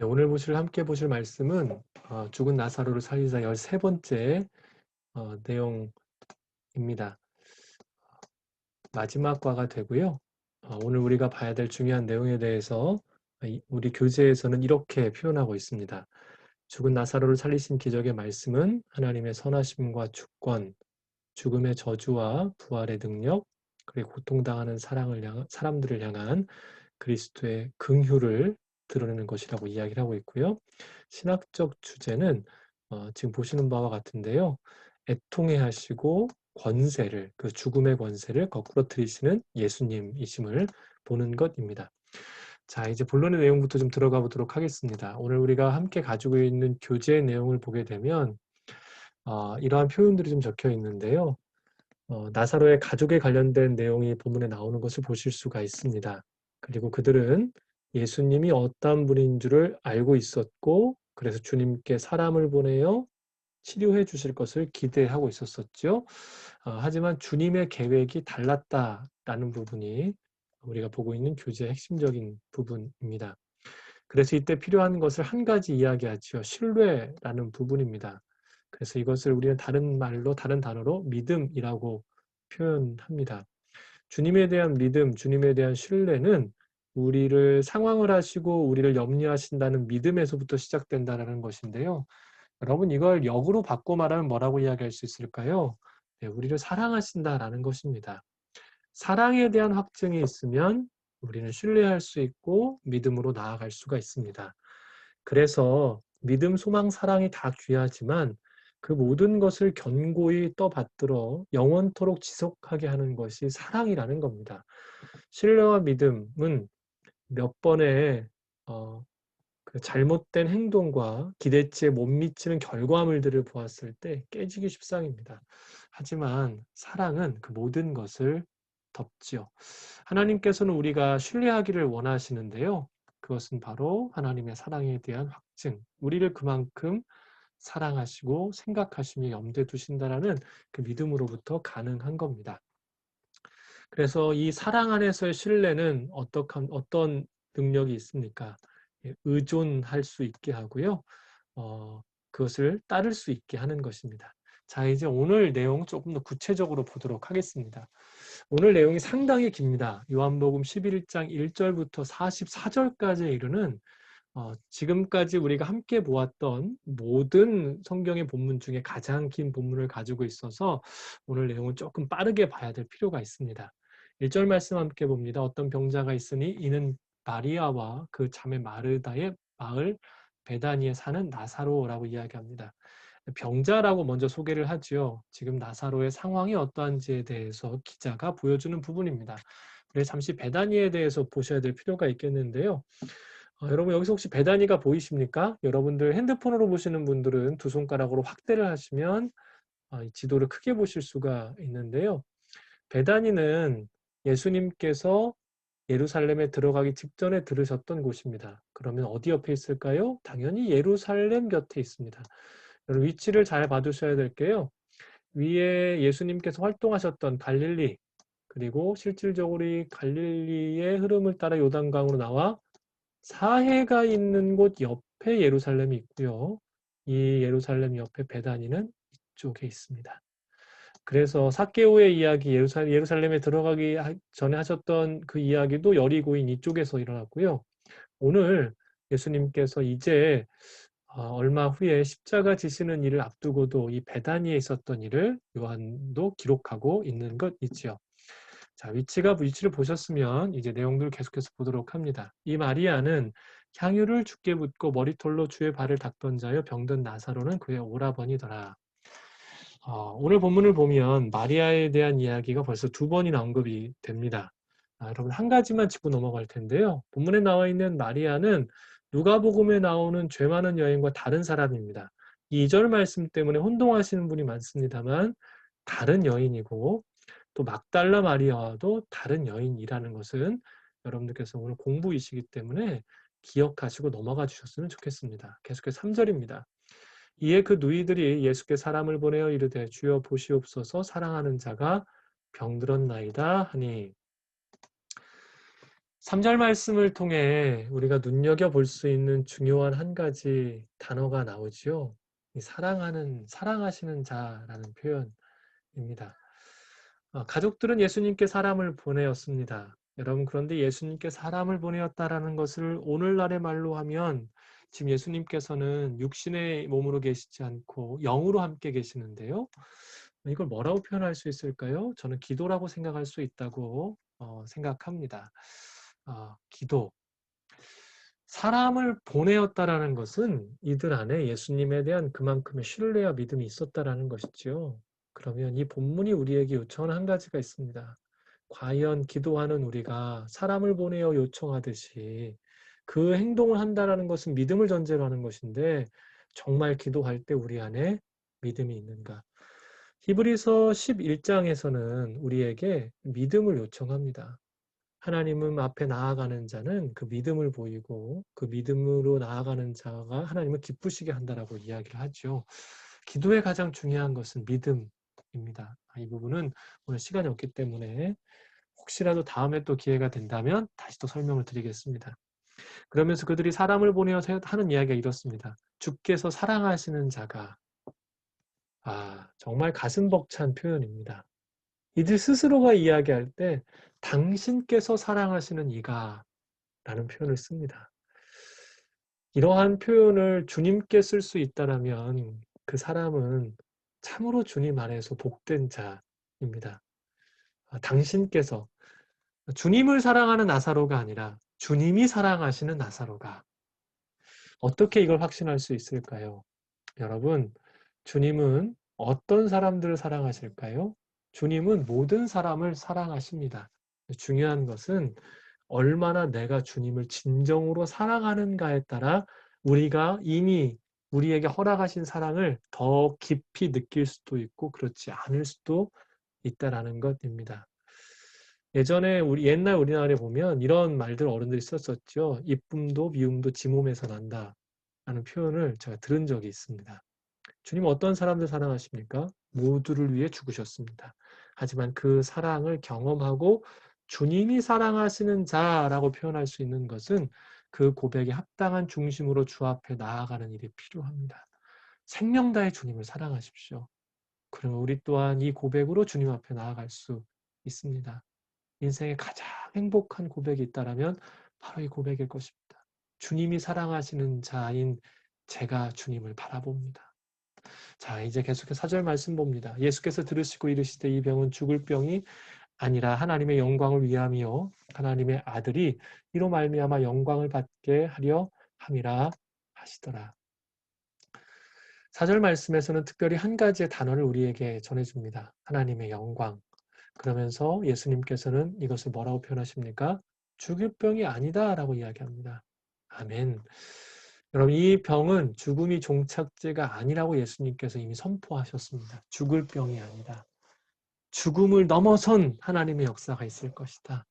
네, 오늘 함께 보실 말씀은 죽은 나사로를 살리자 13번째 내용입니다. 마지막 과가 되고요. 오늘 우리가 봐야 될 중요한 내용에 대해서 우리 교재에서는 이렇게 표현하고 있습니다. 죽은 나사로를 살리신 기적의 말씀은 하나님의 선하심과 주권, 죽음의 저주와 부활의 능력, 그리고 고통당하는 사람들을 향한 그리스도의 긍휼을 드러내는 것이라고 이야기를 하고 있고요. 신학적 주제는 지금 보시는 바와 같은데요. 애통해 하시고 권세를, 그 죽음의 권세를 거꾸러뜨리시는 예수님이심을 보는 것입니다. 자, 이제 본론의 내용부터 좀 들어가 보도록 하겠습니다. 오늘 우리가 함께 가지고 있는 교재의 내용을 보게 되면 이러한 표현들이 좀 적혀 있는데요. 나사로의 가족에 관련된 내용이 본문에 나오는 것을 보실 수가 있습니다. 그리고 그들은 예수님이 어떤 분인 줄을 알고 있었고, 그래서 주님께 사람을 보내어 치료해 주실 것을 기대하고 있었었죠. 하지만 주님의 계획이 달랐다라는 부분이 우리가 보고 있는 교재의 핵심적인 부분입니다. 그래서 이때 필요한 것을 한 가지 이야기하죠. 신뢰라는 부분입니다. 그래서 이것을 우리는 다른 말로, 다른 단어로 믿음이라고 표현합니다. 주님에 대한 믿음, 주님에 대한 신뢰는 우리를 상황을 하시고 우리를 염려하신다는 믿음에서부터 시작된다는 것인데요. 여러분, 이걸 역으로 바꿔 말하면 뭐라고 이야기할 수 있을까요? 네, 우리를 사랑하신다라는 것입니다. 사랑에 대한 확증이 있으면 우리는 신뢰할 수 있고 믿음으로 나아갈 수가 있습니다. 그래서 믿음, 소망, 사랑이 다 귀하지만 그 모든 것을 견고히 떠받들어 영원토록 지속하게 하는 것이 사랑이라는 겁니다. 신뢰와 믿음은 몇 번의 어, 그 잘못된 행동과 기대치에 못 미치는 결과물들을 보았을 때 깨지기 십상입니다. 하지만 사랑은 그 모든 것을 덮지요. 하나님께서는 우리가 신뢰하기를 원하시는데요. 그것은 바로 하나님의 사랑에 대한 확증, 우리를 그만큼 사랑하시고 생각하시며 염두에 두신다라는 그 믿음으로부터 가능한 겁니다. 그래서 이 사랑 안에서의 신뢰는 어떤 능력이 있습니까? 예, 의존할 수 있게 하고요. 어, 그것을 따를 수 있게 하는 것입니다. 자, 이제 오늘 내용 조금 더 구체적으로 보도록 하겠습니다. 오늘 내용이 상당히 깁니다. 요한복음 11장 1절부터 44절까지에 이르는 지금까지 우리가 함께 보았던 모든 성경의 본문 중에 가장 긴 본문을 가지고 있어서 오늘 내용은 조금 빠르게 봐야 될 필요가 있습니다. 1절 말씀 함께 봅니다. 어떤 병자가 있으니 이는 마리아와 그 자매 마르다의 마을 베다니에 사는 나사로라고 이야기합니다. 병자라고 먼저 소개를 하지요. 지금 나사로의 상황이 어떠한지에 대해서 기자가 보여주는 부분입니다. 그래서 잠시 베다니에 대해서 보셔야 될 필요가 있겠는데요. 여러분 여기서 혹시 베다니가 보이십니까? 여러분들 핸드폰으로 보시는 분들은 두 손가락으로 확대를 하시면 이 지도를 크게 보실 수가 있는데요. 베다니는 예수님께서 예루살렘에 들어가기 직전에 들으셨던 곳입니다. 그러면 어디 옆에 있을까요? 당연히 예루살렘 곁에 있습니다. 여러분 위치를 잘 봐두셔야 될 게요. 위에 예수님께서 활동하셨던 갈릴리, 그리고 실질적으로 이 갈릴리의 흐름을 따라 요단강으로 나와 사해가 있는 곳 옆에 예루살렘이 있고요. 이 예루살렘 옆에 베다니는 이쪽에 있습니다. 그래서 삭개오의 이야기, 예루살렘에 들어가기 전에 하셨던 그 이야기도 여리고인 이쪽에서 일어났고요. 오늘 예수님께서 이제 얼마 후에 십자가 지시는 일을 앞두고도 이 베다니에 있었던 일을 요한도 기록하고 있는 것 있지요. 자, 위치를 보셨으면 이제 내용들을 계속해서 보도록 합니다. 이 마리아는 향유를 주께 붓고 머리털로 주의 발을 닦던 자여 병든 나사로는 그의 오라버니더라. 오늘 본문을 보면 마리아에 대한 이야기가 벌써 두 번이나 언급이 됩니다. 여러분 한 가지만 짚고 넘어갈 텐데요. 본문에 나와 있는 마리아는 누가복음에 나오는 죄 많은 여인과 다른 사람입니다. 이 2절 말씀 때문에 혼동하시는 분이 많습니다만 다른 여인이고 또 막달라 마리아와도 다른 여인이라는 것은 여러분들께서 오늘 공부이시기 때문에 기억하시고 넘어가 주셨으면 좋겠습니다. 계속해서 3절입니다. 이에 그 누이들이 예수께 사람을 보내어 이르되 주여 보시옵소서 사랑하는 자가 병들었나이다 하니. 3절 말씀을 통해 우리가 눈여겨볼 수 있는 중요한 한 가지 단어가 나오지요. 이 사랑하시는 자라는 표현입니다. 가족들은 예수님께 사람을 보내었습니다. 여러분, 그런데 예수님께 사람을 보내었다라는 것을 오늘날의 말로 하면 지금 예수님께서는 육신의 몸으로 계시지 않고 영으로 함께 계시는데요. 이걸 뭐라고 표현할 수 있을까요? 저는 기도라고 생각할 수 있다고 생각합니다. 기도. 사람을 보내었다라는 것은 이들 안에 예수님에 대한 그만큼의 신뢰와 믿음이 있었다라는 것이지요. 그러면 이 본문이 우리에게 요청하는 한 가지가 있습니다. 과연 기도하는 우리가 사람을 보내어 요청하듯이 그 행동을 한다라는 것은 믿음을 전제로 하는 것인데 정말 기도할 때 우리 안에 믿음이 있는가? 히브리서 11장에서는 우리에게 믿음을 요청합니다. 하나님 앞에 나아가는 자는 그 믿음을 보이고 그 믿음으로 나아가는 자가 하나님을 기쁘시게 한다라고 이야기를 하죠. 기도의 가장 중요한 것은 믿음입니다. 이 부분은 오늘 시간이 없기 때문에 혹시라도 다음에 또 기회가 된다면 다시 또 설명을 드리겠습니다. 그러면서 그들이 사람을 보내어서 하는 이야기가 이렇습니다. 주께서 사랑하시는 자가 정말 가슴 벅찬 표현입니다. 이들 스스로가 이야기할 때 당신께서 사랑하시는 이가 라는 표현을 씁니다. 이러한 표현을 주님께 쓸 수 있다라면 그 사람은 참으로 주님 안에서 복된 자입니다. 당신께서 주님을 사랑하는 나사로가 아니라 주님이 사랑하시는 나사로가 어떻게 이걸 확신할 수 있을까요? 여러분, 주님은 어떤 사람들을 사랑하실까요? 주님은 모든 사람을 사랑하십니다. 중요한 것은 얼마나 내가 주님을 진정으로 사랑하는가에 따라 우리가 이미 우리에게 허락하신 사랑을 더 깊이 느낄 수도 있고 그렇지 않을 수도 있다라는 것입니다. 예전에 옛날 우리나라에 보면 이런 말들 어른들이 썼었죠. 이쁨도 미움도 지 몸에서 난다 라는 표현을 제가 들은 적이 있습니다. 주님 어떤 사람들 사랑하십니까? 모두를 위해 죽으셨습니다. 하지만 그 사랑을 경험하고 주님이 사랑하시는 자라고 표현할 수 있는 것은 그 고백에 합당한 중심으로 주 앞에 나아가는 일이 필요합니다. 생명 다해 주님을 사랑하십시오. 그러면 우리 또한 이 고백으로 주님 앞에 나아갈 수 있습니다. 인생의 가장 행복한 고백이 있다면 바로 이 고백일 것입니다. 주님이 사랑하시는 자인 제가 주님을 바라봅니다. 자, 이제 계속해서 4절 말씀 봅니다. 예수께서 들으시고 이르시되 이 병은 죽을 병이 아니라 하나님의 영광을 위함이요 하나님의 아들이 이로 말미암아 영광을 받게 하려 함이라 하시더라. 4절 말씀에서는 특별히 한 가지의 단어를 우리에게 전해줍니다. 하나님의 영광. 그러면서 예수님께서는 이것을 뭐라고 표현하십니까? 죽을 병이 아니다 라고 이야기합니다. 아멘. 여러분, 이 병은 죽음이 종착지가 아니라고 예수님께서 이미 선포하셨습니다. 죽을 병이 아니다. 죽음을 넘어선 하나님의 역사가 있을 것이다.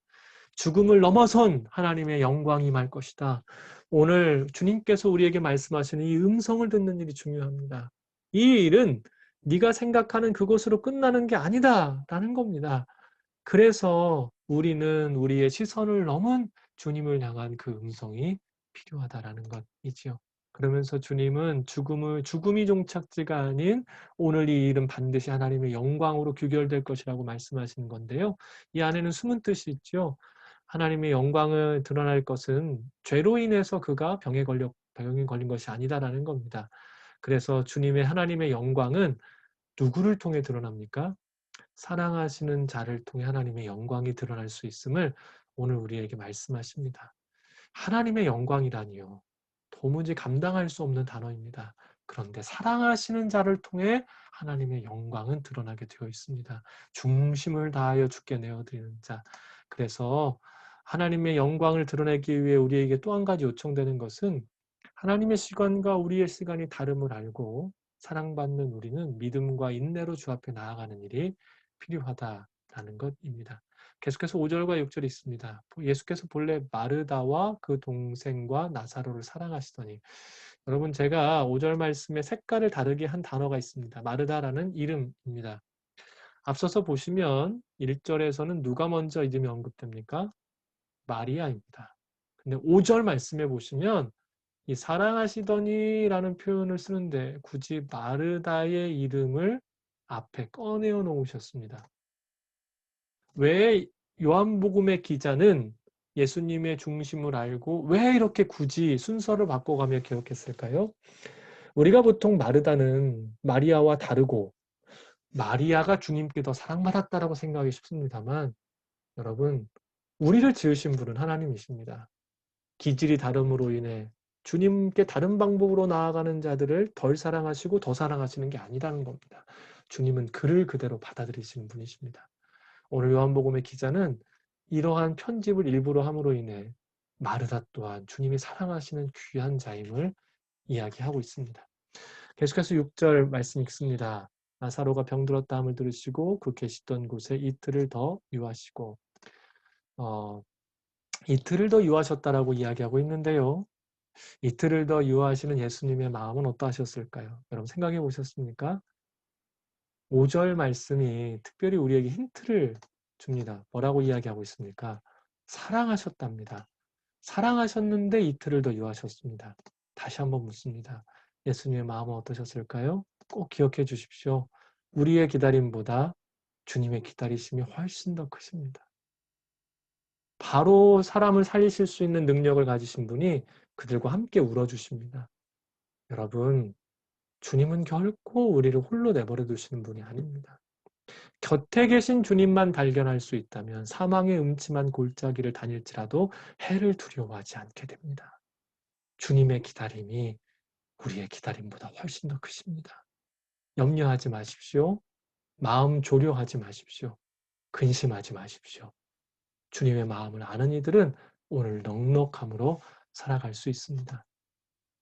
죽음을 넘어선 하나님의 영광이 임할 것이다. 오늘 주님께서 우리에게 말씀하시는 이 음성을 듣는 일이 중요합니다. 이 일은 네가 생각하는 그것으로 끝나는 게 아니다 라는 겁니다. 그래서 우리는 우리의 시선을 넘은 주님을 향한 그 음성이 필요하다라는 것이지요. 그러면서 주님은 죽음이 종착지가 아닌 오늘 이 일은 반드시 하나님의 영광으로 규결될 것이라고 말씀하시는 건데요. 이 안에는 숨은 뜻이 있죠. 하나님의 영광을 드러날 것은 죄로 인해서 그가 병에 걸린 것이 아니다라는 겁니다. 그래서 주님의 하나님의 영광은 누구를 통해 드러납니까? 사랑하시는 자를 통해 하나님의 영광이 드러날 수 있음을 오늘 우리에게 말씀하십니다. 하나님의 영광이라니요. 도무지 감당할 수 없는 단어입니다. 그런데 사랑하시는 자를 통해 하나님의 영광은 드러나게 되어 있습니다. 중심을 다하여 주께 내어드리는 자. 그래서 하나님의 영광을 드러내기 위해 우리에게 또 한 가지 요청되는 것은 하나님의 시간과 우리의 시간이 다름을 알고 사랑받는 우리는 믿음과 인내로 주 앞에 나아가는 일이 필요하다라는 것입니다. 계속해서 5절과 6절이 있습니다. 예수께서 본래 마르다와 그 동생과 나사로를 사랑하시더니 여러분 제가 5절 말씀에 색깔을 다르게 한 단어가 있습니다. 마르다라는 이름입니다. 앞서서 보시면 1절에서는 누가 먼저 이름이 언급됩니까? 마리아입니다. 근데 5절 말씀에 보시면 이 사랑하시더니라는 표현을 쓰는데 굳이 마르다의 이름을 앞에 꺼내어 놓으셨습니다. 왜 요한복음의 기자는 예수님의 중심을 알고 왜 이렇게 굳이 순서를 바꿔가며 기록했을까요? 우리가 보통 마르다는 마리아와 다르고 마리아가 주님께 더 사랑받았다라고 생각하기 쉽습니다만 여러분, 우리를 지으신 분은 하나님이십니다. 기질이 다름으로 인해 주님께 다른 방법으로 나아가는 자들을 덜 사랑하시고 더 사랑하시는 게 아니라는 겁니다. 주님은 그를 그대로 받아들이시는 분이십니다. 오늘 요한복음의 기자는 이러한 편집을 일부러 함으로 인해 마르다 또한 주님이 사랑하시는 귀한 자임을 이야기하고 있습니다. 계속해서 6절 말씀 읽습니다. 나사로가 병들었다 함을 들으시고 그 계시던 곳에 이틀을 더 유하시고 이틀을 더 유하셨다라고 이야기하고 있는데요. 이틀을 더 유하시는 예수님의 마음은 어떠하셨을까요? 여러분 생각해 보셨습니까? 5절 말씀이 특별히 우리에게 힌트를 줍니다. 뭐라고 이야기하고 있습니까? 사랑하셨답니다. 사랑하셨는데 이틀을 더 유하셨습니다. 다시 한번 묻습니다. 예수님의 마음은 어떠셨을까요? 꼭 기억해 주십시오. 우리의 기다림보다 주님의 기다리심이 훨씬 더 크십니다. 바로 사람을 살리실 수 있는 능력을 가지신 분이 그들과 함께 울어주십니다. 여러분, 주님은 결코 우리를 홀로 내버려 두시는 분이 아닙니다. 곁에 계신 주님만 발견할 수 있다면 사망의 음침한 골짜기를 다닐지라도 해를 두려워하지 않게 됩니다. 주님의 기다림이 우리의 기다림보다 훨씬 더 크십니다. 염려하지 마십시오. 마음 조려하지 마십시오. 근심하지 마십시오. 주님의 마음을 아는 이들은 오늘 넉넉함으로 살아갈 수 있습니다.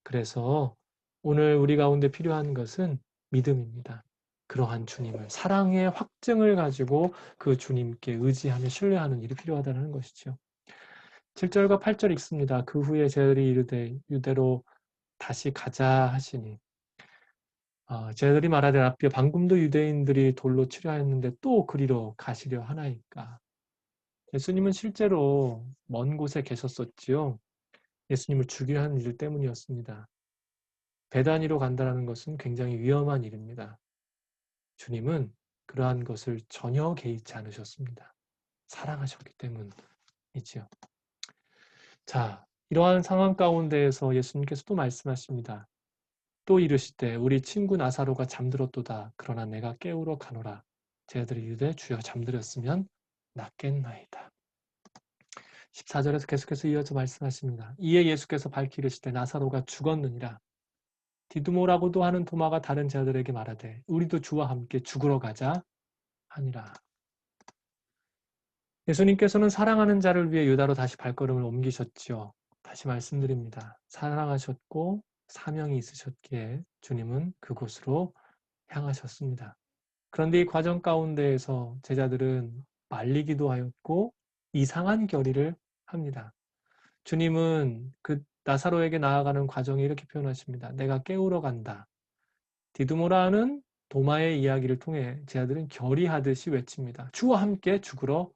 그래서 오늘 우리 가운데 필요한 것은 믿음입니다. 그러한 주님을 사랑의 확증을 가지고 그 주님께 의지하며 신뢰하는 일이 필요하다는 것이죠. 7절과 8절 읽습니다. 그 후에 제들이 이르되 유대로 다시 가자 하시니 제들이 말하되 라삐 방금도 유대인들이 돌로 치려 했는데 또 그리로 가시려 하나이까. 예수님은 실제로 먼 곳에 계셨었지요. 예수님을 죽이려 하는 일 때문이었습니다. 베다니로 간다는 것은 굉장히 위험한 일입니다. 주님은 그러한 것을 전혀 개의치 않으셨습니다. 사랑하셨기 때문이지요. 자, 이러한 상황 가운데에서 예수님께서 또 말씀하십니다. 또 이르시되 우리 친구 나사로가 잠들었도다. 그러나 내가 깨우러 가노라. 제자들이 이르되 주여 잠들었으면 낫겠나이다. 14절에서 계속해서 이어서 말씀하십니다. 이에 예수께서 밝히 이르시되 나사로가 죽었느니라. 디두모라고도 하는 도마가 다른 자들에게 말하되 우리도 주와 함께 죽으러 가자 하니라. 예수님께서는 사랑하는 자를 위해 유다로 다시 발걸음을 옮기셨지요. 다시 말씀드립니다. 사랑하셨고 사명이 있으셨기에 주님은 그곳으로 향하셨습니다. 그런데 이 과정 가운데에서 제자들은 말리기도 하였고 이상한 결의를 합니다. 주님은 그 나사로에게 나아가는 과정에 이렇게 표현하십니다. 내가 깨우러 간다. 디두모라는 도마의 이야기를 통해 제자들은 결의하듯이 외칩니다. 주와 함께 죽으러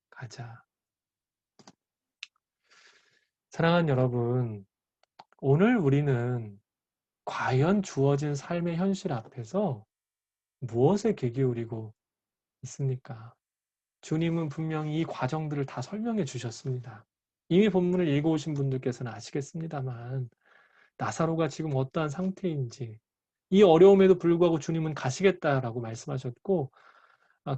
가자. 사랑하는 여러분, 오늘 우리는 과연 주어진 삶의 현실 앞에서 무엇에 귀 기울이고 있습니까? 주님은 분명히 이 과정들을 다 설명해 주셨습니다. 이미 본문을 읽어오신 분들께서는 아시겠습니다만 나사로가 지금 어떠한 상태인지 이 어려움에도 불구하고 주님은 가시겠다라고 말씀하셨고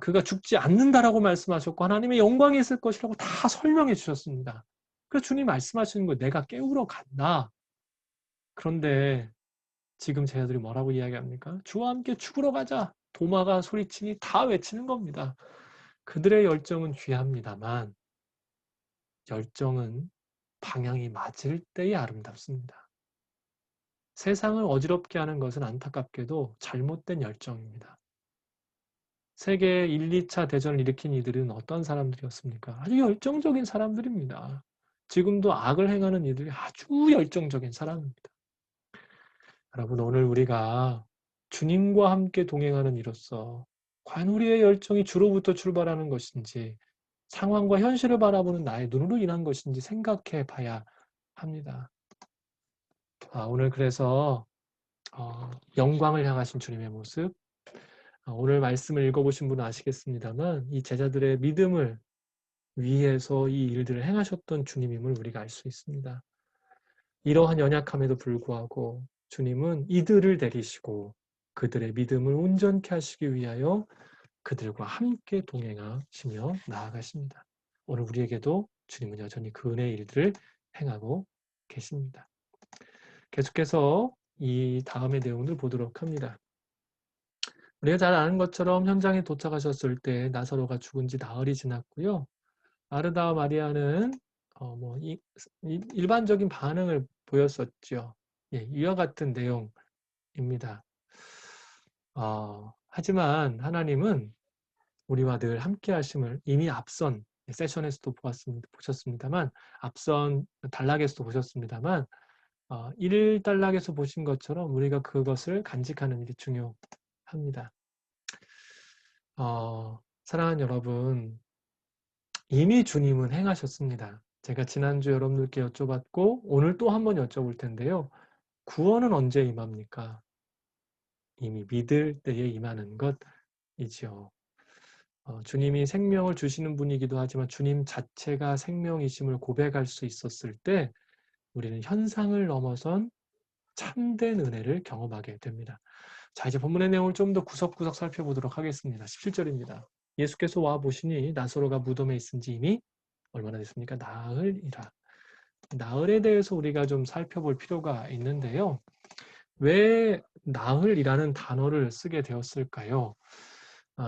그가 죽지 않는다라고 말씀하셨고 하나님의 영광이 있을 것이라고 다 설명해 주셨습니다. 그래서 주님 말씀하시는 거예요. 내가 깨우러 간다. 그런데 지금 제자들이 뭐라고 이야기합니까? 주와 함께 죽으러 가자. 도마가 소리치니 다 외치는 겁니다. 그들의 열정은 귀합니다만 열정은 방향이 맞을 때에 아름답습니다. 세상을 어지럽게 하는 것은 안타깝게도 잘못된 열정입니다. 세계 1, 2차 대전을 일으킨 이들은 어떤 사람들이었습니까? 아주 열정적인 사람들입니다. 지금도 악을 행하는 이들이 아주 열정적인 사람입니다. 여러분, 오늘 우리가 주님과 함께 동행하는 이로써 과연 우리의 열정이 주로부터 출발하는 것인지 상황과 현실을 바라보는 나의 눈으로 인한 것인지 생각해 봐야 합니다. 오늘 그래서 영광을 향하신 주님의 모습, 오늘 말씀을 읽어보신 분은 아시겠습니다만 이 제자들의 믿음을 위해서 이 일들을 행하셨던 주님임을 우리가 알 수 있습니다. 이러한 연약함에도 불구하고 주님은 이들을 데리시고 그들의 믿음을 온전케 하시기 위하여 그들과 함께 동행하시며 나아가십니다. 오늘 우리에게도 주님은 여전히 그 은혜의 일들을 행하고 계십니다. 계속해서 이 다음의 내용을 보도록 합니다. 우리가 잘 아는 것처럼 현장에 도착하셨을 때 나사로가 죽은 지 나흘이 지났고요. 마르다와 마리아는 일반적인 반응을 보였었죠. 이와 같은 내용입니다. 하지만 하나님은 우리와 늘 함께 하심을 이미 앞선 세션에서도 보셨습니다만, 앞선 단락에서도 보셨습니다만, 1단락에서 보신 것처럼 우리가 그것을 간직하는 일이 중요합니다. 사랑하는 여러분, 이미 주님은 행하셨습니다. 제가 지난주 여러분들께 여쭤봤고 오늘 또 한번 여쭤볼 텐데요. 구원은 언제 임합니까? 이미 믿을 때에 임하는 것이지요. 주님이 생명을 주시는 분이기도 하지만 주님 자체가 생명이심을 고백할 수 있었을 때 우리는 현상을 넘어선 참된 은혜를 경험하게 됩니다. 자, 이제 본문의 내용을 좀 더 구석구석 살펴보도록 하겠습니다. 17절입니다. 예수께서 와 보시니 나사로가 무덤에 있은 지 이미 얼마나 됐습니까? 나흘이라. 나흘에 대해서 우리가 좀 살펴볼 필요가 있는데요. 왜 나흘이라는 단어를 쓰게 되었을까요?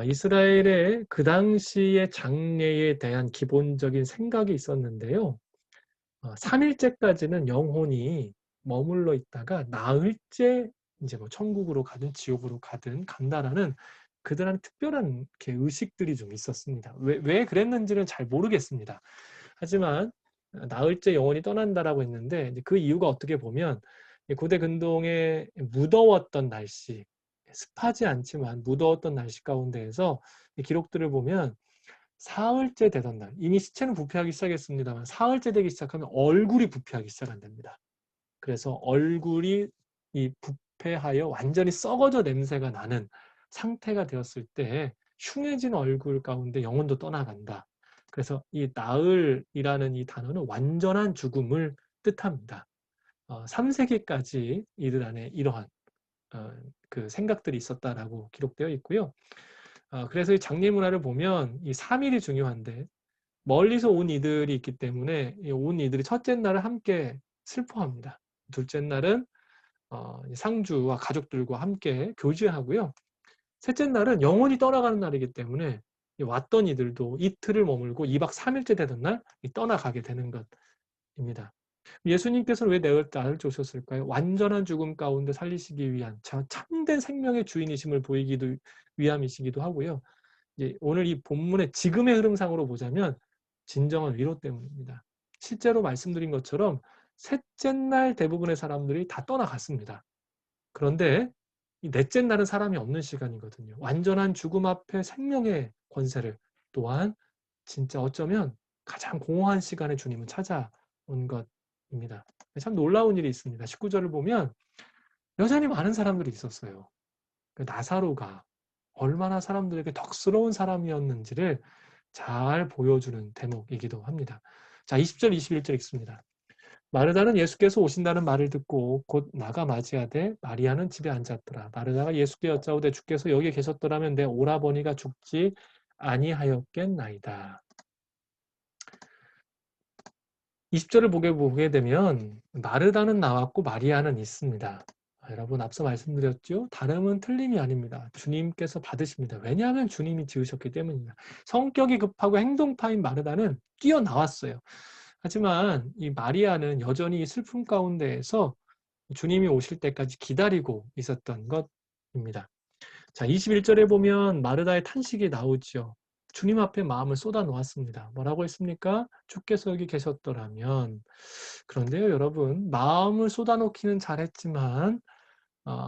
이스라엘의 그 당시의 장례에 대한 기본적인 생각이 있었는데요. 3일째까지는 영혼이 머물러 있다가 나흘째 이제 뭐 천국으로 가든 지옥으로 가든 간다라는 그들한테 특별한 이렇게 의식들이 좀 있었습니다. 왜 그랬는지는 잘 모르겠습니다. 하지만 나흘째 영혼이 떠난다라고 했는데 그 이유가 어떻게 보면 고대 근동에 무더웠던 날씨, 습하지 않지만 무더웠던 날씨 가운데에서 기록들을 보면 사흘째 되던 날, 이미 시체는 부패하기 시작했습니다만 사흘째 되기 시작하면 얼굴이 부패하기 시작한답니다. 그래서 얼굴이 이 부패하여 완전히 썩어져 냄새가 나는 상태가 되었을 때 흉해진 얼굴 가운데 영혼도 떠나간다. 그래서 이 나흘이라는 이 단어는 완전한 죽음을 뜻합니다. 3세기까지 이들 안에 이러한 그 생각들이 있었다라고 기록되어 있고요. 그래서 이 장례 문화를 보면 이 3일이 중요한데 멀리서 온 이들이 있기 때문에 온 이들이 첫째 날을 함께 슬퍼합니다. 둘째 날은 상주와 가족들과 함께 교제하고요. 셋째 날은 영원히 떠나가는 날이기 때문에 왔던 이들도 이틀을 머물고 2박 3일째 되던 날 떠나가게 되는 것입니다. 예수님께서는 왜 나흘 오셨을까요? 완전한 죽음 가운데 살리시기 위한 참된 생명의 주인이심을 보이기도 위함이시기도 하고요. 오늘 이 본문의 지금의 흐름상으로 보자면 진정한 위로 때문입니다. 실제로 말씀드린 것처럼 셋째 날 대부분의 사람들이 다 떠나갔습니다. 그런데 이 넷째 날은 사람이 없는 시간이거든요. 완전한 죽음 앞에 생명의 권세를 또한 진짜 어쩌면 가장 공허한 시간에 주님은 찾아온 것입니다. 참 놀라운 일이 있습니다. 19절을 보면 여전히 많은 사람들이 있었어요. 나사로가 얼마나 사람들에게 덕스러운 사람이었는지를 잘 보여주는 대목이기도 합니다. 자, 20절, 21절 읽습니다. 마르다는 예수께서 오신다는 말을 듣고 곧 나가 맞이하되 마리아는 집에 앉았더라. 마르다가 예수께 여짜오되 주께서 여기 계셨더라면 내 오라버니가 죽지 아니하였겠나이다. 20절을 보게 되면 마르다는 나왔고 마리아는 있습니다. 여러분 앞서 말씀드렸죠? 다름은 틀림이 아닙니다. 주님께서 받으십니다. 왜냐하면 주님이 지으셨기 때문입니다. 성격이 급하고 행동파인 마르다는 뛰어나왔어요. 하지만 이 마리아는 여전히 슬픔 가운데에서 주님이 오실 때까지 기다리고 있었던 것입니다. 자, 21절에 보면 마르다의 탄식이 나오죠. 주님 앞에 마음을 쏟아 놓았습니다. 뭐라고 했습니까? 주께서 여기 계셨더라면. 그런데요, 여러분, 마음을 쏟아 놓기는 잘했지만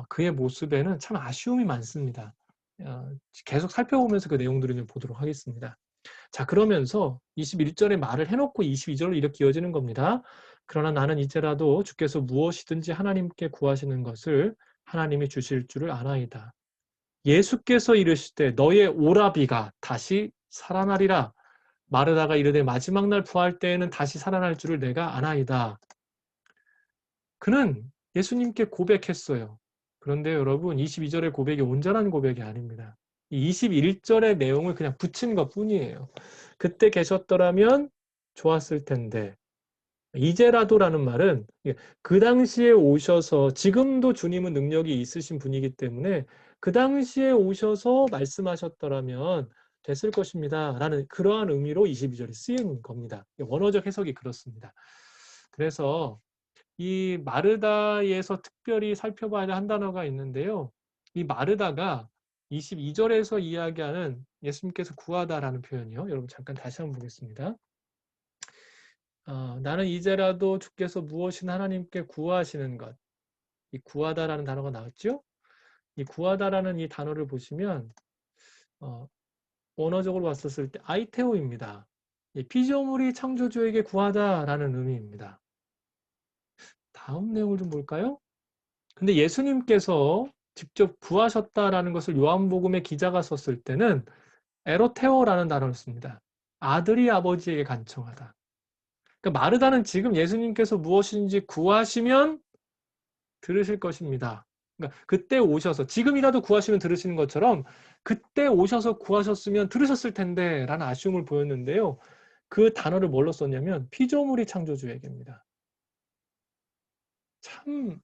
그의 모습에는 참 아쉬움이 많습니다. 계속 살펴보면서 그 내용들을 좀 보도록 하겠습니다. 자, 그러면서 21절에 말을 해놓고 22절로 이렇게 이어지는 겁니다. 그러나 나는 이제라도 주께서 무엇이든지 하나님께 구하시는 것을 하나님이 주실 줄을 아나이다. 예수께서 이르시되 너의 오라비가 다시 살아나리라. 마르다가 이르되 마지막 날 부활 때에는 다시 살아날 줄을 내가 아나이다. 그는 예수님께 고백했어요. 그런데 여러분 22절의 고백이 온전한 고백이 아닙니다. 이 21절의 내용을 그냥 붙인 것뿐이에요. 그때 계셨더라면 좋았을 텐데 이제라도라는 말은 그 당시에 오셔서 지금도 주님은 능력이 있으신 분이기 때문에 그 당시에 오셔서 말씀하셨더라면 됐을 것입니다. 라는 그러한 의미로 22절이 쓰인 겁니다. 원어적 해석이 그렇습니다. 그래서 이 마르다에서 특별히 살펴봐야 한 단어가 있는데요. 이 마르다가 22절에서 이야기하는 예수님께서 구하다라는 표현이요. 여러분 잠깐 다시 한번 보겠습니다. 나는 이제라도 주께서 무엇이나 하나님께 구하시는 것. 이 구하다라는 단어가 나왔죠? 이 구하다라는 이 단어를 보시면 언어적으로 봤었을 때 아이테오입니다. 이 피조물이 창조주에게 구하다라는 의미입니다. 다음 내용을 좀 볼까요? 근데 예수님께서 직접 구하셨다라는 것을 요한복음의 기자가 썼을 때는 에로테오라는 단어를 씁니다. 아들이 아버지에게 간청하다. 그러니까 마르다는 지금 예수님께서 무엇인지 구하시면 들으실 것입니다. 그러니까 그때 오셔서 지금이라도 구하시면 들으시는 것처럼 그때 오셔서 구하셨으면 들으셨을 텐데 라는 아쉬움을 보였는데요. 그 단어를 뭘로 썼냐면 피조물이 창조주에게입니다. 참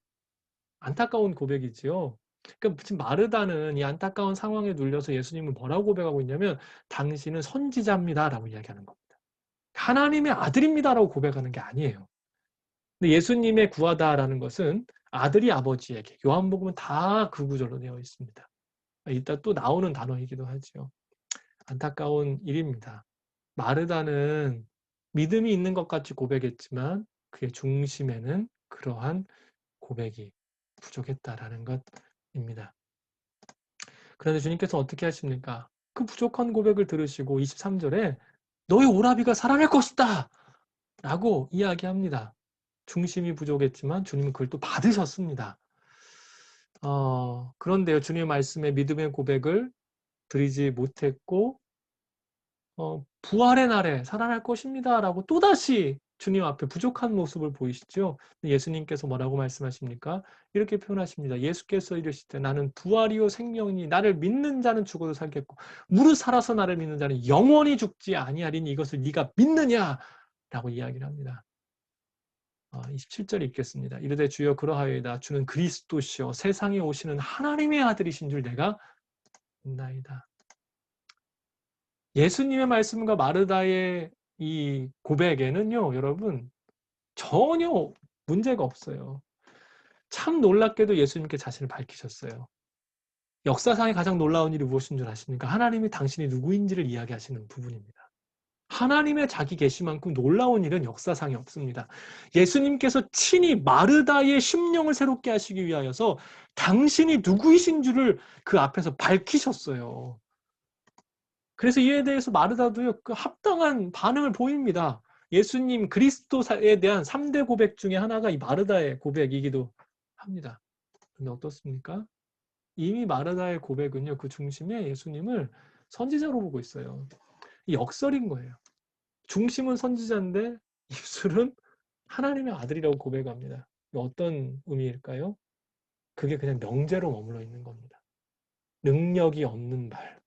안타까운 고백이지요. 그러니까 지금 마르다는 이 안타까운 상황에 눌려서 예수님은 뭐라고 고백하고 있냐면 당신은 선지자입니다라고 이야기하는 겁니다. 하나님의 아들입니다라고 고백하는 게 아니에요. 근데 예수님의 구하다라는 것은 아들이 아버지에게 요한복음은 다 그 구절로 되어 있습니다. 이따 또 나오는 단어이기도 하죠. 안타까운 일입니다. 마르다는 믿음이 있는 것 같이 고백했지만 그의 중심에는 그러한 고백이 부족했다라는 것입니다. 그런데 주님께서 어떻게 하십니까? 그 부족한 고백을 들으시고 23절에 너의 오라비가 살아날 것이다! 라고 이야기합니다. 중심이 부족했지만 주님은 그걸 또 받으셨습니다. 그런데요, 주님의 말씀에 믿음의 고백을 드리지 못했고 부활의 날에 살아날 것입니다. 라고 또다시 주님 앞에 부족한 모습을 보이시죠. 예수님께서 뭐라고 말씀하십니까? 이렇게 표현하십니다. 예수께서 이르시되 나는 부활이요 생명이니 나를 믿는 자는 죽어도 살겠고 무릇 살아서 나를 믿는 자는 영원히 죽지 아니하리니 이것을 네가 믿느냐? 라고 이야기를 합니다. 27절 읽겠습니다. 이르되 주여 그러하여이다. 주는 그리스도시요 세상에 오시는 하나님의 아들이신 줄 내가 믿나이다. 예수님의 말씀과 마르다의 이 고백에는요, 여러분, 전혀 문제가 없어요. 참 놀랍게도 예수님께 자신을 밝히셨어요. 역사상의 가장 놀라운 일이 무엇인 줄 아십니까? 하나님이 당신이 누구인지를 이야기하시는 부분입니다. 하나님의 자기 계시만큼 놀라운 일은 역사상에 없습니다. 예수님께서 친히 마르다의 심령을 새롭게 하시기 위하여서 당신이 누구이신 줄을 그 앞에서 밝히셨어요. 그래서 이에 대해서 마르다도요, 그 합당한 반응을 보입니다. 예수님 그리스도에 대한 3대 고백 중에 하나가 이 마르다의 고백이기도 합니다. 근데 어떻습니까? 이미 마르다의 고백은요, 그 중심에 예수님을 선지자로 보고 있어요. 이 역설인 거예요. 중심은 선지자인데 입술은 하나님의 아들이라고 고백합니다. 어떤 의미일까요? 그게 그냥 명제로 머물러 있는 겁니다. 능력이 없는 말,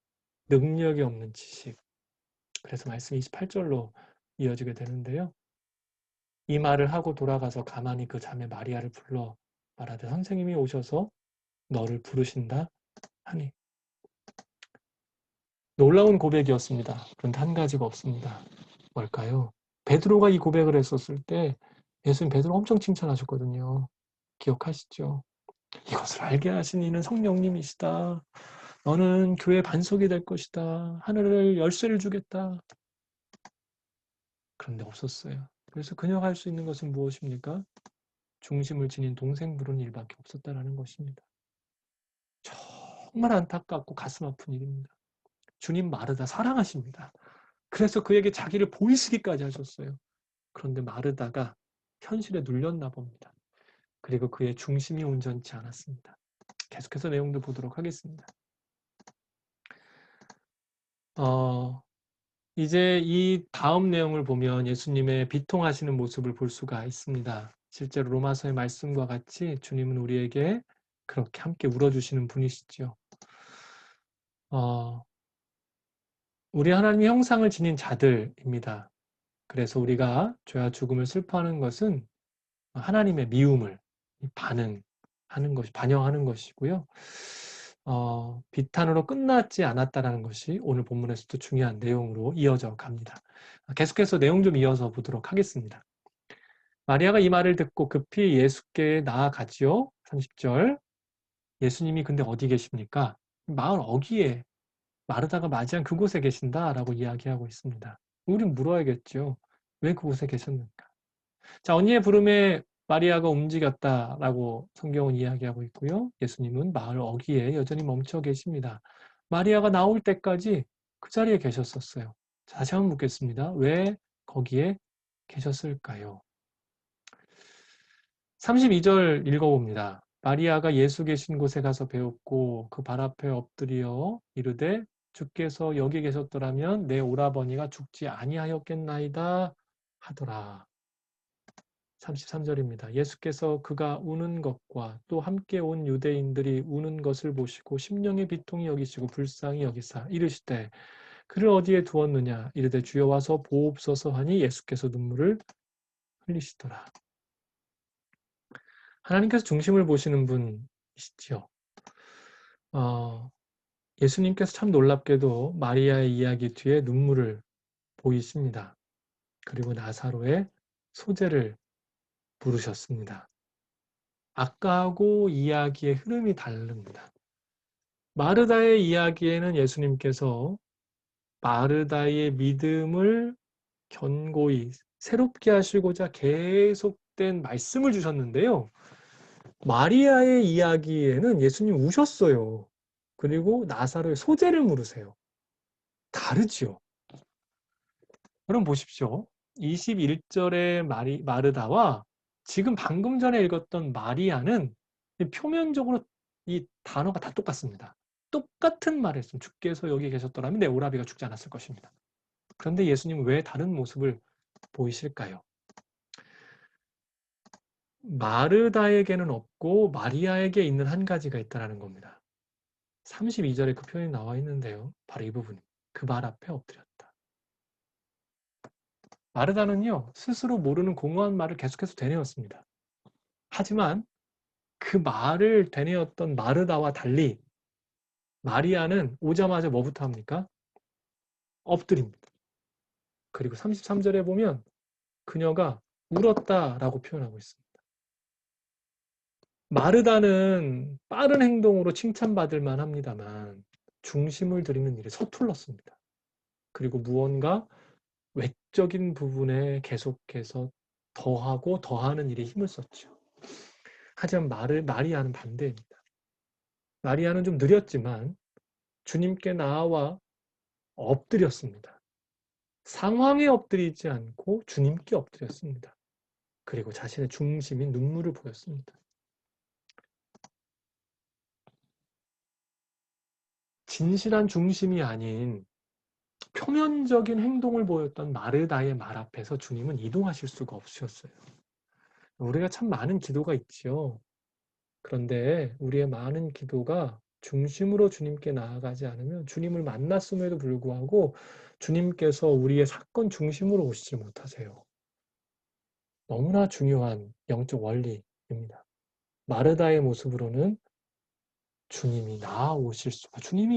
능력이 없는 지식. 그래서 말씀 28절로 이어지게 되는데요. 이 말을 하고 돌아가서 가만히 그 자매 마리아를 불러 말하되 선생님이 오셔서 너를 부르신다 하니. 놀라운 고백이었습니다. 그런데 한 가지가 없습니다. 뭘까요? 베드로가 이 고백을 했었을 때 예수님 베드로 엄청 칭찬하셨거든요. 기억하시죠? 이것을 알게 하신 이는 성령님이시다. 너는 교회 반석이 될 것이다. 하늘을 열쇠를 주겠다. 그런데 없었어요. 그래서 그녀가 할 수 있는 것은 무엇입니까? 중심을 지닌 동생 부르는 일밖에 없었다라는 것입니다. 정말 안타깝고 가슴 아픈 일입니다. 주님 마르다 사랑하십니다. 그래서 그에게 자기를 보이시기까지 하셨어요. 그런데 마르다가 현실에 눌렸나 봅니다. 그리고 그의 중심이 온전치 않았습니다. 계속해서 내용도 보도록 하겠습니다. 이제 이 다음 내용을 보면 예수님의 비통하시는 모습을 볼 수가 있습니다. 실제로 로마서의 말씀과 같이 주님은 우리에게 그렇게 함께 울어주시는 분이시죠. 우리 하나님의 형상을 지닌 자들입니다. 그래서 우리가 죄와 죽음을 슬퍼하는 것은 하나님의 미움을 반영하는 것이고요. 비탄으로 끝나지 않았다라는 것이 오늘 본문에서도 중요한 내용으로 이어져 갑니다. 계속해서 내용 좀 이어서 보도록 하겠습니다. 마리아가 이 말을 듣고 급히 예수께 나아가지요. 30절. 예수님이 근데 어디 계십니까? 마을 어귀에 마르다가 맞이한 그곳에 계신다라고 이야기하고 있습니다. 우린 물어야겠죠. 왜 그곳에 계셨는가? 자, 언니의 부름에 마리아가 움직였다라고 성경은 이야기하고 있고요. 예수님은 마을 어귀에 여전히 멈춰 계십니다. 마리아가 나올 때까지 그 자리에 계셨었어요. 다시 한번 묻겠습니다. 왜 거기에 계셨을까요? 32절 읽어봅니다. 마리아가 예수 계신 곳에 가서 배웠고 그 발 앞에 엎드려 이르되 주께서 여기 계셨더라면 내 오라버니가 죽지 아니하였겠나이다 하더라. 33절입니다. 예수께서 그가 우는 것과 또 함께 온 유대인들이 우는 것을 보시고 심령의 비통이 여기시고 불쌍히 여기사 이르시되 그를 어디에 두었느냐 이르되 주여 와서 보옵소서 하니 예수께서 눈물을 흘리시더라. 하나님께서 중심을 보시는 분이시지요. 예수님께서 참 놀랍게도 마리아의 이야기 뒤에 눈물을 보이십니다. 그리고 나사로의 소재를 부르셨습니다. 아까하고 이야기의 흐름이 다릅니다. 마르다의 이야기에는 예수님께서 마르다의 믿음을 견고히 새롭게 하시고자 계속된 말씀을 주셨는데요. 마리아의 이야기에는 예수님 우셨어요. 그리고 나사로의 소재를 물으세요. 다르지요. 그럼 보십시오. 21절의 마르다와 지금 방금 전에 읽었던 마리아는 표면적으로 이 단어가 다 똑같습니다. 똑같은 말을 했습니다. 주께서 여기 계셨더라면 내 오라비가 죽지 않았을 것입니다. 그런데 예수님은 왜 다른 모습을 보이실까요? 마르다에게는 없고 마리아에게 있는 한 가지가 있다는 겁니다. 32절에 그 표현이 나와 있는데요. 바로 이 부분. 그 말 앞에 엎드렸다. 마르다는요. 스스로 모르는 공허한 말을 계속해서 되뇌었습니다. 하지만 그 말을 되뇌었던 마르다와 달리 마리아는 오자마자 뭐부터 합니까? 엎드립니다. 그리고 33절에 보면 그녀가 울었다라고 표현하고 있습니다. 마르다는 빠른 행동으로 칭찬받을 만합니다만 중심을 들이는 일에 서툴렀습니다. 그리고 무언가 외적인 부분에 계속해서 더하고 더하는 일에 힘을 썼죠. 하지만 마리아는 반대입니다. 마리아는 좀 느렸지만 주님께 나와 엎드렸습니다. 상황에 엎드리지 않고 주님께 엎드렸습니다. 그리고 자신의 중심인 눈물을 보였습니다. 진실한 중심이 아닌 표면적인 행동을 보였던 마르다의 말 앞에서 주님은 이동하실 수가 없으셨어요. 우리가 참 많은 기도가 있지요. 그런데 우리의 많은 기도가 중심으로 주님께 나아가지 않으면 주님을 만났음에도 불구하고 주님께서 우리의 사건 중심으로 오시지 못하세요. 너무나 중요한 영적 원리입니다. 마르다의 모습으로는 주님이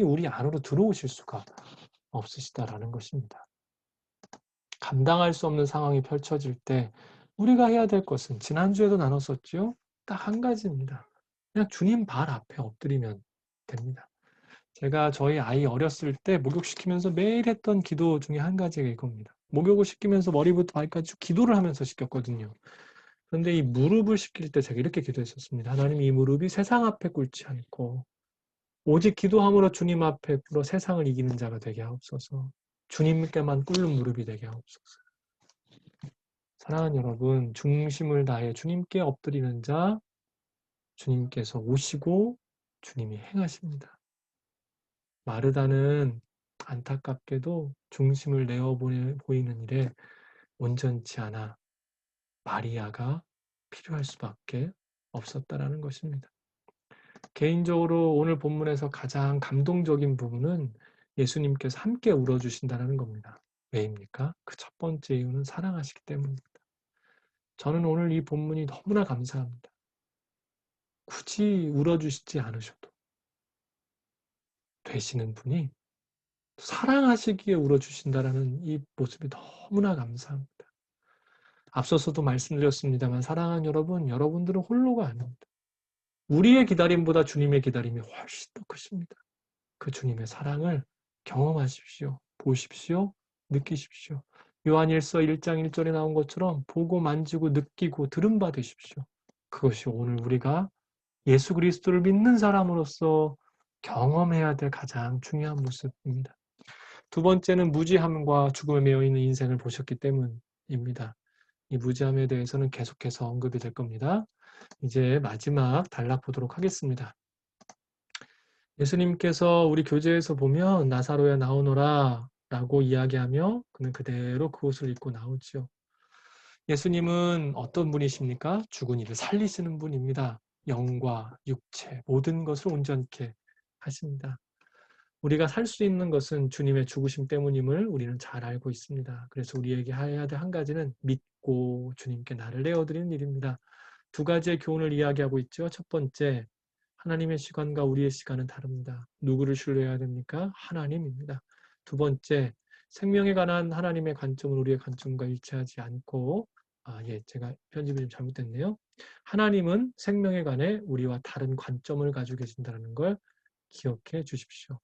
우리 안으로 들어오실 수가 없으시다라는 것입니다. 감당할 수 없는 상황이 펼쳐질 때 우리가 해야 될 것은 지난주에도 나눴었죠. 딱 한 가지입니다. 그냥 주님 발 앞에 엎드리면 됩니다. 제가 저희 아이 어렸을 때 목욕시키면서 매일 했던 기도 중에 한 가지가 이겁니다. 목욕을 시키면서 머리부터 발까지 기도를 하면서 시켰거든요. 그런데 이 무릎을 시킬 때 제가 이렇게 기도했었습니다. 하나님, 이 무릎이 세상 앞에 꿇지 않고 오직 기도함으로 주님 앞에 꿇어 세상을 이기는 자가 되게 하옵소서. 주님께만 꿇는 무릎이 되게 하옵소서. 사랑하는 여러분, 중심을 다해 주님께 엎드리는 자, 주님께서 오시고 주님이 행하십니다. 마르다는 안타깝게도 중심을 내어 보이는 일에 온전치 않아 마리아가 필요할 수밖에 없었다라는 것입니다. 개인적으로 오늘 본문에서 가장 감동적인 부분은 예수님께서 함께 울어주신다는 겁니다. 왜입니까? 그 첫 번째 이유는 사랑하시기 때문입니다. 저는 오늘 이 본문이 너무나 감사합니다. 굳이 울어주시지 않으셔도 되시는 분이 사랑하시기에 울어주신다는 이 모습이 너무나 감사합니다. 앞서서도 말씀드렸습니다만 사랑하는 여러분, 여러분들은 홀로가 아닙니다. 우리의 기다림보다 주님의 기다림이 훨씬 더 크십니다. 그 주님의 사랑을 경험하십시오. 보십시오. 느끼십시오. 요한일서 1장 1절에 나온 것처럼 보고 만지고 느끼고 들은 바 되십시오. 그것이 오늘 우리가 예수 그리스도를 믿는 사람으로서 경험해야 될 가장 중요한 모습입니다. 두 번째는 무지함과 죽음에 매여 있는 인생을 보셨기 때문입니다. 이 무지함에 대해서는 계속해서 언급이 될 겁니다. 이제 마지막 단락 보도록 하겠습니다. 예수님께서 우리 교재에서 보면 나사로야 나오너라 라고 이야기하며 그는 그대로 그 옷을 입고 나오지요. 예수님은 어떤 분이십니까? 죽은 이를 살리시는 분입니다. 영과 육체 모든 것을 온전케 하십니다. 우리가 살 수 있는 것은 주님의 죽으심 때문임을 우리는 잘 알고 있습니다. 그래서 우리에게 해야 될 한 가지는 믿고 주님께 나를 내어드리는 일입니다. 두 가지의 교훈을 이야기하고 있죠. 첫 번째, 하나님의 시간과 우리의 시간은 다릅니다. 누구를 신뢰해야 됩니까? 하나님입니다. 두 번째, 생명에 관한 하나님의 관점은 우리의 관점과 일치하지 않고 제가 편집이 좀 잘못됐네요. 하나님은 생명에 관해 우리와 다른 관점을 가지고 계신다는 걸 기억해 주십시오.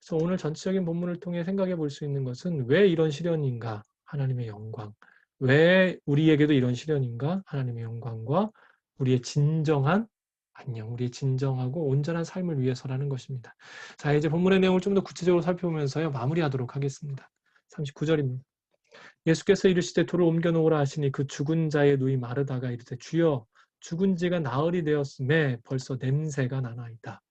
그래서 오늘 전체적인 본문을 통해 생각해 볼 수 있는 것은 왜 이런 시련인가? 하나님의 영광. 왜 우리에게도 이런 시련인가? 하나님의 영광과 우리의 진정한 안녕, 우리의 진정하고 온전한 삶을 위해서라는 것입니다. 자, 이제 본문의 내용을 좀 더 구체적으로 살펴보면서요. 마무리하도록 하겠습니다. 39절입니다. 예수께서 이르시되 돌을 옮겨 놓으라 하시니 그 죽은 자의 누이 마르다가 이르되 주여 죽은 지가 나흘이 되었음에 벌써 냄새가 나나이다.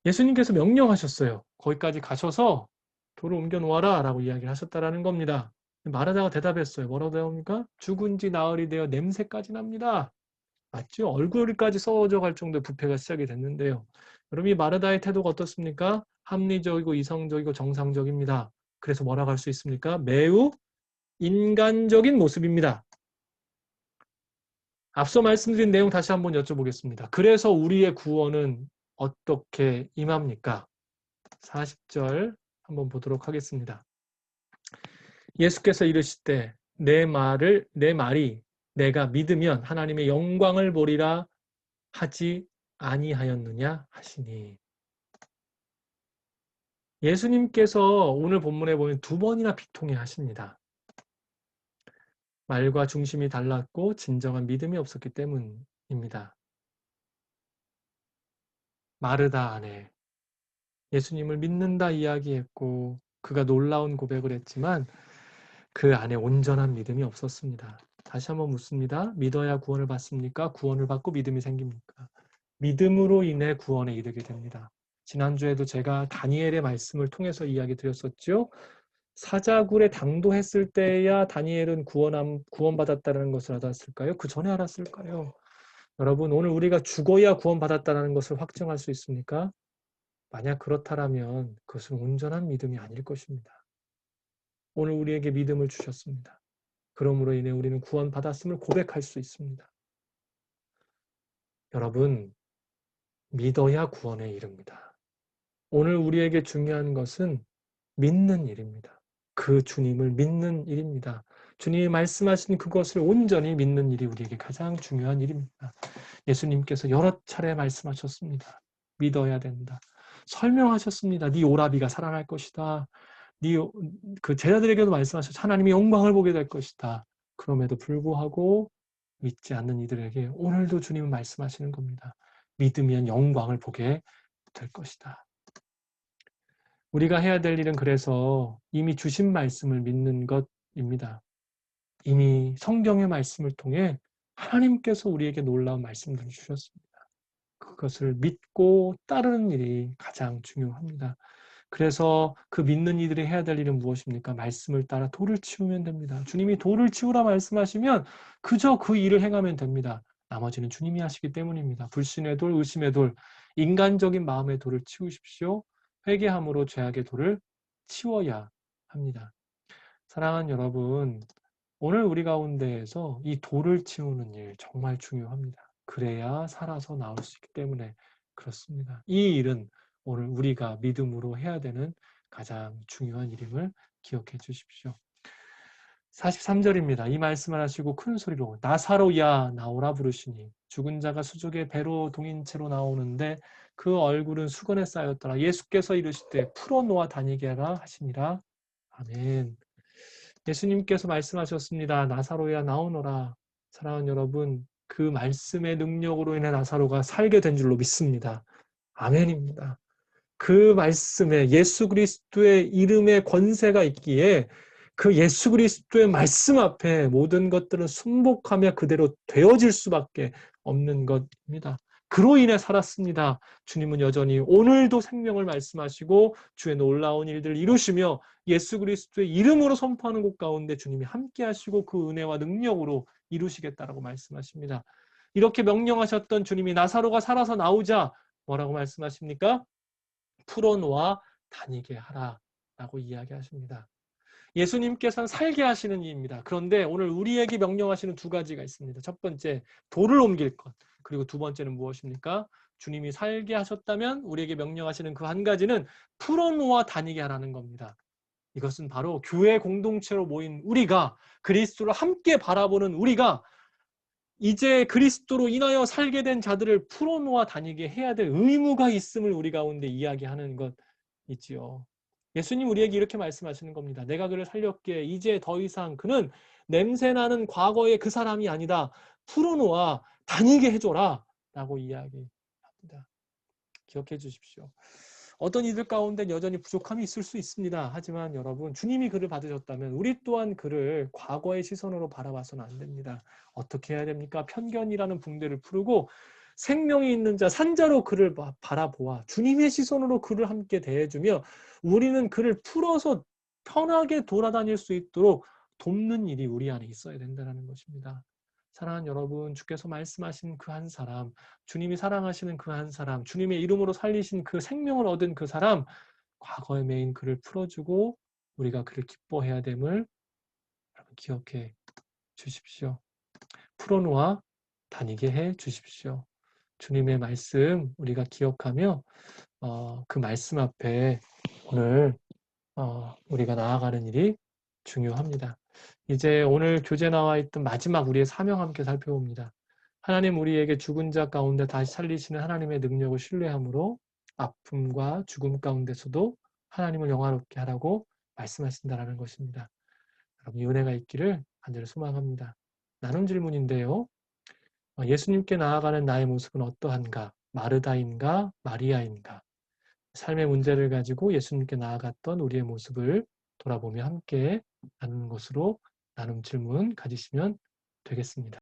예수님께서 명령하셨어요. 거기까지 가셔서 돌을 옮겨 놓아라 라고 이야기를 하셨다라는 겁니다. 마르다가 대답했어요. 뭐라고 대답합니까? 죽은 지 나흘이 되어 냄새까지 납니다. 맞죠? 얼굴까지 썩어져 갈 정도의 부패가 시작이 됐는데요. 여러분 이 마르다의 태도가 어떻습니까? 합리적이고 이성적이고 정상적입니다. 그래서 뭐라고 할 수 있습니까? 매우 인간적인 모습입니다. 앞서 말씀드린 내용 다시 한번 여쭤보겠습니다. 그래서 우리의 구원은 어떻게 임합니까? 40절 한번 보도록 하겠습니다. 예수께서 이르시되 내 말이 내가 믿으면 하나님의 영광을 보리라 하지 아니하였느냐 하시니. 예수님께서 오늘 본문에 보면 두 번이나 비통해 하십니다. 말과 중심이 달랐고 진정한 믿음이 없었기 때문입니다. 마르다 안에 예수님을 믿는다 이야기했고 그가 놀라운 고백을 했지만 그 안에 온전한 믿음이 없었습니다. 다시 한번 묻습니다. 믿어야 구원을 받습니까? 구원을 받고 믿음이 생깁니까? 믿음으로 인해 구원에 이르게 됩니다. 지난주에도 제가 다니엘의 말씀을 통해서 이야기 드렸었죠. 사자굴에 당도했을 때야 다니엘은 구원받았다는 것을 알았을까요? 그 전에 알았을까요? 여러분 오늘 우리가 죽어야 구원받았다는 것을 확증할 수 있습니까? 만약 그렇다면 그것은 온전한 믿음이 아닐 것입니다. 오늘 우리에게 믿음을 주셨습니다. 그러므로 인해 우리는 구원받았음을 고백할 수 있습니다. 여러분, 믿어야 구원에 이릅니다. 오늘 우리에게 중요한 것은 믿는 일입니다. 그 주님을 믿는 일입니다. 주님이 말씀하신 그것을 온전히 믿는 일이 우리에게 가장 중요한 일입니다. 예수님께서 여러 차례 말씀하셨습니다. 믿어야 된다. 설명하셨습니다. 네 오라비가 살아날 것이다. 그 제자들에게도 말씀하셨죠. 하나님의 영광을 보게 될 것이다. 그럼에도 불구하고 믿지 않는 이들에게 오늘도 주님은 말씀하시는 겁니다. 믿으면 영광을 보게 될 것이다. 우리가 해야 될 일은 그래서 이미 주신 말씀을 믿는 것입니다. 이미 성경의 말씀을 통해 하나님께서 우리에게 놀라운 말씀들을 주셨습니다. 그것을 믿고 따르는 일이 가장 중요합니다. 그래서 그 믿는 이들이 해야 될 일은 무엇입니까? 말씀을 따라 돌을 치우면 됩니다. 주님이 돌을 치우라 말씀하시면 그저 그 일을 행하면 됩니다. 나머지는 주님이 하시기 때문입니다. 불신의 돌, 의심의 돌, 인간적인 마음의 돌을 치우십시오. 회개함으로 죄악의 돌을 치워야 합니다. 사랑하는 여러분, 오늘 우리 가운데에서 이 돌을 치우는 일 정말 중요합니다. 그래야 살아서 나올 수 있기 때문에 그렇습니다. 이 일은 오늘 우리가 믿음으로 해야 되는 가장 중요한 일임을 기억해 주십시오. 43절입니다. 이 말씀을 하시고 큰 소리로 나사로야 나오라 부르시니 죽은 자가 수족의 배로 동인 채로 나오는데 그 얼굴은 수건에 쌓였더라. 예수께서 이르시되 풀어놓아 다니게 하라 하시니라. 아멘. 예수님께서 말씀하셨습니다. 나사로야 나오너라. 사랑하는 여러분, 그 말씀의 능력으로 인해 나사로가 살게 된 줄로 믿습니다. 아멘입니다. 그 말씀에 예수 그리스도의 이름의 권세가 있기에 그 예수 그리스도의 말씀 앞에 모든 것들은 순복하며 그대로 되어질 수밖에 없는 것입니다. 그로 인해 살았습니다. 주님은 여전히 오늘도 생명을 말씀하시고 주의 놀라운 일들을 이루시며 예수 그리스도의 이름으로 선포하는 곳 가운데 주님이 함께 하시고 그 은혜와 능력으로 이루시겠다라고 말씀하십니다. 이렇게 명령하셨던 주님이 나사로가 살아서 나오자 뭐라고 말씀하십니까? 풀어놓아 다니게 하라라고 이야기하십니다. 예수님께서는 살게 하시는 이입니다. 그런데 오늘 우리에게 명령하시는 두 가지가 있습니다. 첫 번째, 돌을 옮길 것. 그리고 두 번째는 무엇입니까? 주님이 살게 하셨다면 우리에게 명령하시는 그 한 가지는 풀어놓아 다니게 하라는 겁니다. 이것은 바로 교회 공동체로 모인 우리가 그리스도를 함께 바라보는 우리가 이제 그리스도로 인하여 살게 된 자들을 풀어놓아 다니게 해야 될 의무가 있음을 우리 가운데 이야기하는 것이지요. 예수님 우리에게 이렇게 말씀하시는 겁니다. 내가 그를 살렸기에 이제 더 이상 그는 냄새나는 과거의 그 사람이 아니다. 풀어놓아 다니게 해줘라 라고 이야기합니다. 기억해 주십시오. 어떤 이들 가운데 여전히 부족함이 있을 수 있습니다. 하지만 여러분, 주님이 그를 받으셨다면 우리 또한 그를 과거의 시선으로 바라봐서는 안 됩니다. 어떻게 해야 됩니까? 편견이라는 붕대를 풀고 생명이 있는 자, 산자로 그를 바라보아 주님의 시선으로 그를 함께 대해주며 우리는 그를 풀어서 편하게 돌아다닐 수 있도록 돕는 일이 우리 안에 있어야 된다는 것입니다. 사랑하는 여러분, 주께서 말씀하신 그 한 사람, 주님이 사랑하시는 그 한 사람, 주님의 이름으로 살리신 그 생명을 얻은 그 사람, 과거에 매인 그를 풀어주고 우리가 그를 기뻐해야 됨을 여러분 기억해 주십시오. 풀어놓아 다니게 해 주십시오. 주님의 말씀 우리가 기억하며 그 말씀 앞에 오늘 우리가 나아가는 일이 중요합니다. 이제 오늘 교재 나와 있던 마지막 우리의 사명 함께 살펴봅니다. 하나님 우리에게 죽은 자 가운데 다시 살리시는 하나님의 능력을 신뢰함으로 아픔과 죽음 가운데서도 하나님을 영화롭게 하라고 말씀하신다는 것입니다. 여러분 이 은혜가 있기를 간절히 소망합니다. 나눔 질문인데요. 예수님께 나아가는 나의 모습은 어떠한가? 마르다인가? 마리아인가? 삶의 문제를 가지고 예수님께 나아갔던 우리의 모습을 돌아보며 함께 나누는 것으로 나눔 질문 가지시면 되겠습니다.